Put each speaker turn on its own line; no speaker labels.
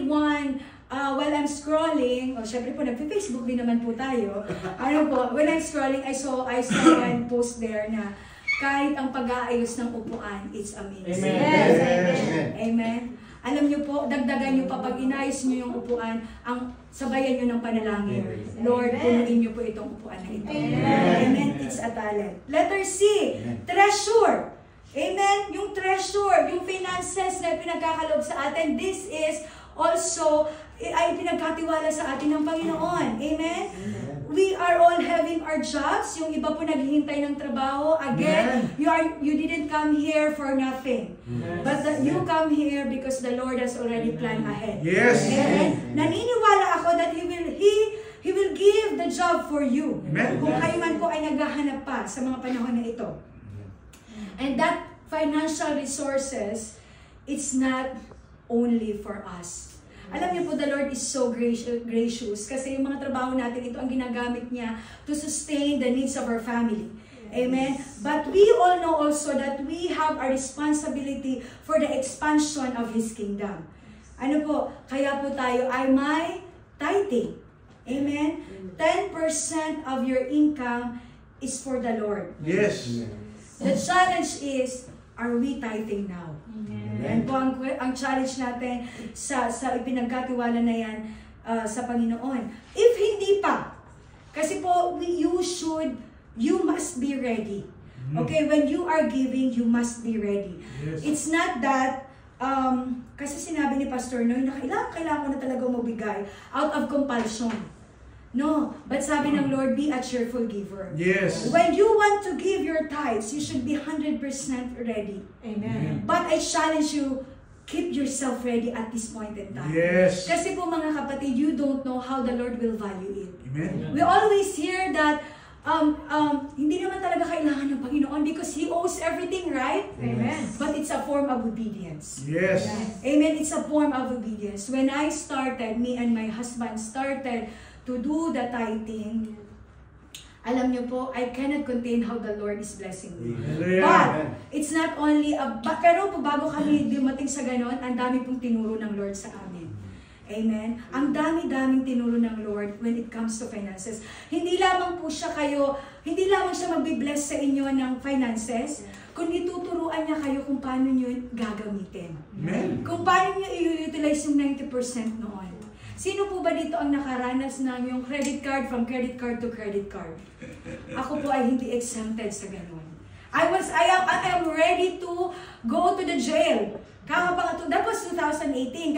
read one while I'm scrolling. O, syempre po, nag-Facebook din naman po tayo. Ano po, when I'm scrolling, I saw one post there na kahit ang pag-aayos ng upuan, it's amazing.
Amen.
Yes.
Amen.
Amen. Alam niyo po, dagdagan niyo pa pag inayos niyo yung upuan, sabayan niyo ng panalangin. Lord, punuin niyo po itong upuan na ito. Amen. It's a talent. Letter C, treasure. Amen. Yung treasure, yung finances na pinagkakaloob sa atin, this is also ay pinagkatiwala sa atin ng Panginoon. Amen. We are all having our jobs. Yung iba po naghihintay ng trabaho. Again, you didn't come here for nothing. But you come here because the Lord has already planned ahead.
Yes.
Amen. Naniniwala ako that He will give the job for you.
Amen.
Kung kayo man po ay naghahanap pa sa mga panahon na ito. And that financial resources, it's not only for us. Alam niyo po, the Lord is so gracious kasi yung mga trabaho natin, ito ang ginagamit niya to sustain the needs of our family. Amen? But we all know also that we have a responsibility for the expansion of His kingdom. Ano po? Kaya po tayo ay may tithing. Amen? 10% of your income is for the Lord.
Yes.
The challenge is, are we tithing now? Yan po ang challenge natin sa ipinagkatiwala na yan sa Panginoon. If hindi pa, kasi po, you must be ready. Okay, when you are giving, you must be ready.
Yes.
It's not that, kasi sinabi ni Pastor Noy na kailangan ko na talaga mabigay out of compulsion. No, but sabi ng Lord, be a cheerful giver.
Yes.
When you want to give your tithes, you should be 100% ready.
Amen.
But I challenge you, keep yourself ready at this point in time.
Yes.
Kasi po mga kapatid, you don't know how the Lord will value it.
Amen.
We always hear that hindi naman talaga kailangan ng Panginoon because He owes everything, right?
Amen.
But it's a form of obedience.
Yes.
Amen. It's a form of obedience. When I started, me and my husband started to do the tithing, alam niyo po, I cannot contain how the Lord is blessing me.
Amen.
But, it's not only, pero po bago kami dumating sa ganon, ang dami pong tinuro ng Lord sa amin. Amen? Ang dami-daming tinuro ng Lord when it comes to finances. Hindi lamang siya magbi-bless sa inyo ng finances, kundi tuturuan niya kayo kung paano niyo gagamitin.
Amen.
Kung paano niyo i-utilize yung 90% noon. Sino po ba dito ang nakaranas ng yung credit card from credit card to credit card? Ako po ay hindi exempted sa ganun. I am ready to go to the jail. That was 2018.